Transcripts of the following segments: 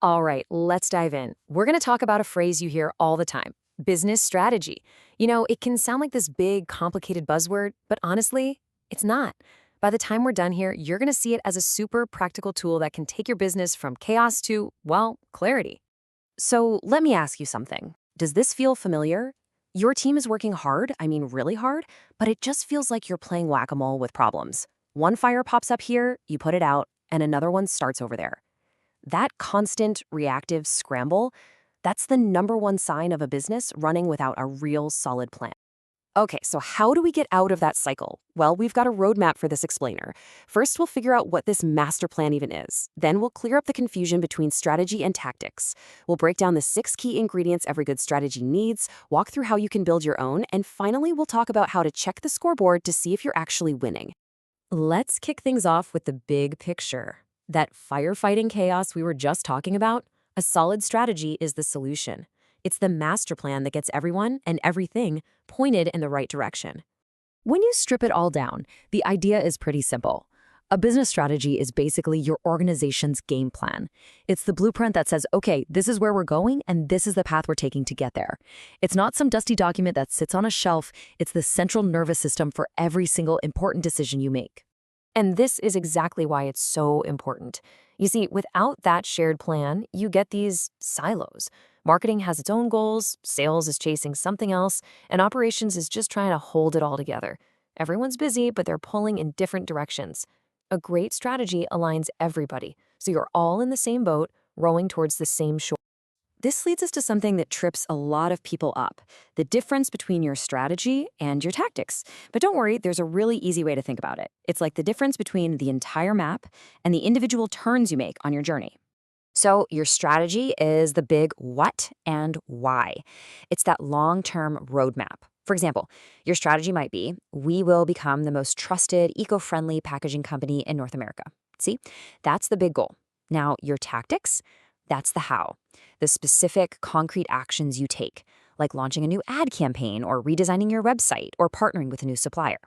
All right, let's dive in. We're going to talk about a phrase you hear all the time: business strategy. It can sound like this big, complicated buzzword, but honestly, it's not. By the time we're done here, you're going to see it as a super practical tool that can take your business from chaos to, well, clarity. So let me ask you something. Does this feel familiar? Your team is working hard, I mean really hard, but it just feels like you're playing whack-a-mole with problems. One fire pops up here, you put it out, and another one starts over there. That constant reactive scramble, that's the number one sign of a business running without a real solid plan. Okay, so how do we get out of that cycle? Well, we've got a roadmap for this explainer. First, we'll figure out what this master plan even is. Then we'll clear up the confusion between strategy and tactics. We'll break down the 6 key ingredients every good strategy needs, walk through how you can build your own, and finally, we'll talk about how to check the scoreboard to see if you're actually winning. Let's kick things off with the big picture. That firefighting chaos we were just talking about, a solid strategy is the solution. It's the master plan that gets everyone and everything pointed in the right direction. When you strip it all down, the idea is pretty simple. A business strategy is basically your organization's game plan. It's the blueprint that says, okay, this is where we're going and this is the path we're taking to get there. It's not some dusty document that sits on a shelf. It's the central nervous system for every single important decision you make. And this is exactly why it's so important. You see, without that shared plan, you get these silos. Marketing has its own goals, sales is chasing something else, and operations is just trying to hold it all together. Everyone's busy, but they're pulling in different directions. A great strategy aligns everybody, so you're all in the same boat, rowing towards the same shore. This leads us to something that trips a lot of people up: the difference between your strategy and your tactics. But don't worry, there's a really easy way to think about it. It's like the difference between the entire map and the individual turns you make on your journey. So your strategy is the big what and why. It's that long-term roadmap. For example, your strategy might be, we will become the most trusted, eco-friendly packaging company in North America. See, that's the big goal. Now, your tactics, that's the how, the specific, concrete actions you take, like launching a new ad campaign or redesigning your website or partnering with a new supplier.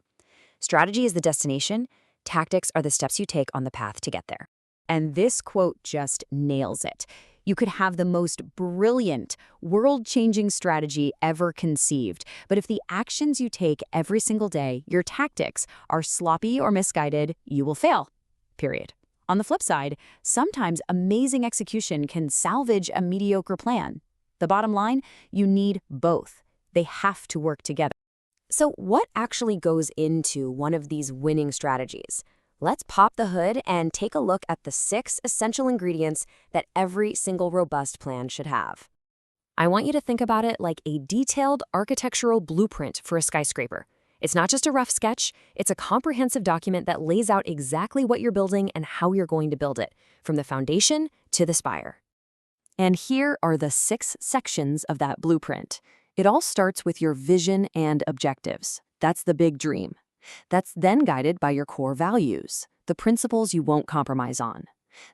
Strategy is the destination. Tactics are the steps you take on the path to get there. And this quote just nails it. You could have the most brilliant, world-changing strategy ever conceived, but if the actions you take every single day, your tactics, are sloppy or misguided, you will fail. Period. On the flip side, sometimes amazing execution can salvage a mediocre plan. The bottom line, you need both. They have to work together. So what actually goes into one of these winning strategies? Let's pop the hood and take a look at the 6 essential ingredients that every single robust plan should have. I want you to think about it like a detailed architectural blueprint for a skyscraper. It's not just a rough sketch, it's a comprehensive document that lays out exactly what you're building and how you're going to build it, from the foundation to the spire. And here are the 6 sections of that blueprint. It all starts with your vision and objectives. That's the big dream. That's then guided by your core values, the principles you won't compromise on.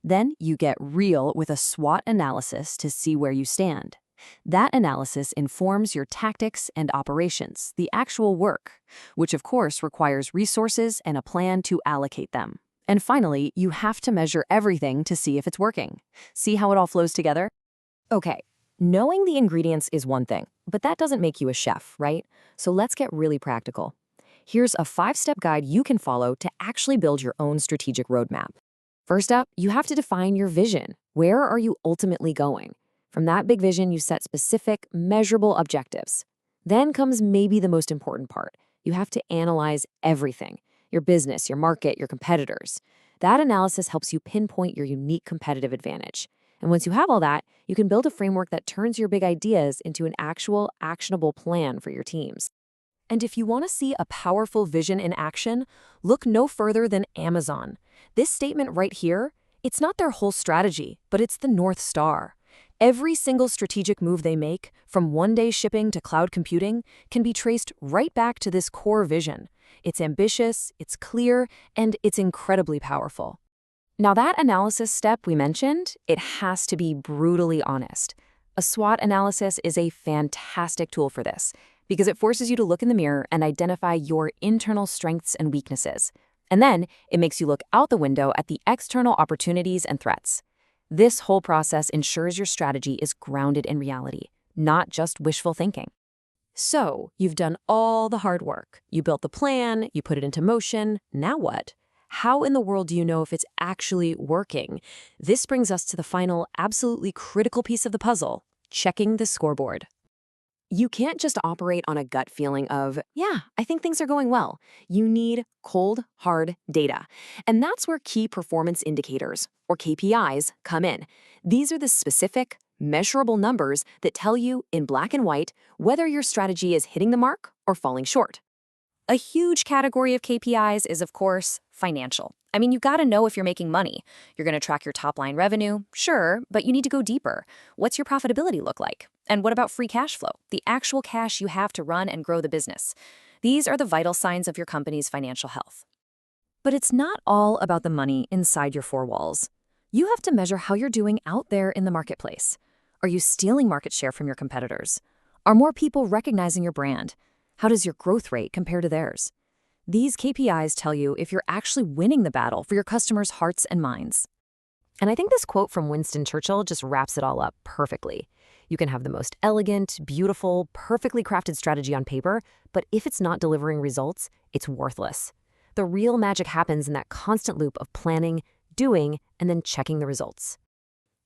Then you get real with a SWOT analysis to see where you stand. That analysis informs your tactics and operations, the actual work, which of course requires resources and a plan to allocate them. And finally, you have to measure everything to see if it's working. See how it all flows together? Okay, knowing the ingredients is one thing, but that doesn't make you a chef, right? So let's get really practical. Here's a 5-step guide you can follow to actually build your own strategic roadmap. First up, you have to define your vision. Where are you ultimately going? From that big vision, you set specific, measurable objectives. Then comes maybe the most important part. You have to analyze everything: your business, your market, your competitors. That analysis helps you pinpoint your unique competitive advantage. And once you have all that, you can build a framework that turns your big ideas into an actual, actionable plan for your teams. And if you want to see a powerful vision in action, look no further than Amazon. This statement right here, it's not their whole strategy, but it's the North Star. Every single strategic move they make, from one-day shipping to cloud computing, can be traced right back to this core vision. It's ambitious, it's clear, and it's incredibly powerful. Now that analysis step we mentioned, it has to be brutally honest. A SWOT analysis is a fantastic tool for this, because it forces you to look in the mirror and identify your internal strengths and weaknesses. And then it makes you look out the window at the external opportunities and threats. This whole process ensures your strategy is grounded in reality, not just wishful thinking. So, you've done all the hard work. You built the plan, you put it into motion. Now what? How in the world do you know if it's actually working? This brings us to the final, absolutely critical piece of the puzzle, checking the scoreboard. You can't just operate on a gut feeling of, yeah, I think things are going well. You need cold, hard data. And that's where key performance indicators, or KPIs, come in. These are the specific, measurable numbers that tell you in black and white whether your strategy is hitting the mark or falling short. A huge category of KPIs is, of course, financial. I mean, you got to know if you're making money. You're going to track your top line revenue, sure, but you need to go deeper. What's your profitability look like? And what about free cash flow, the actual cash you have to run and grow the business? These are the vital signs of your company's financial health. But it's not all about the money inside your four walls. You have to measure how you're doing out there in the marketplace. Are you stealing market share from your competitors? Are more people recognizing your brand? How does your growth rate compare to theirs? These KPIs tell you if you're actually winning the battle for your customers' hearts and minds. And I think this quote from Winston Churchill just wraps it all up perfectly. You can have the most elegant, beautiful, perfectly crafted strategy on paper, but if it's not delivering results, it's worthless. The real magic happens in that constant loop of planning, doing, and then checking the results.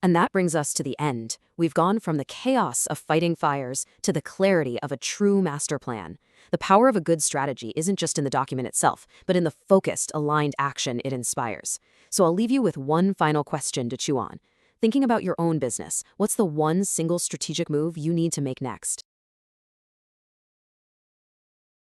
And that brings us to the end. We've gone from the chaos of fighting fires to the clarity of a true master plan. The power of a good strategy isn't just in the document itself, but in the focused, aligned action it inspires. So I'll leave you with one final question to chew on. Thinking about your own business, what's the one single strategic move you need to make next?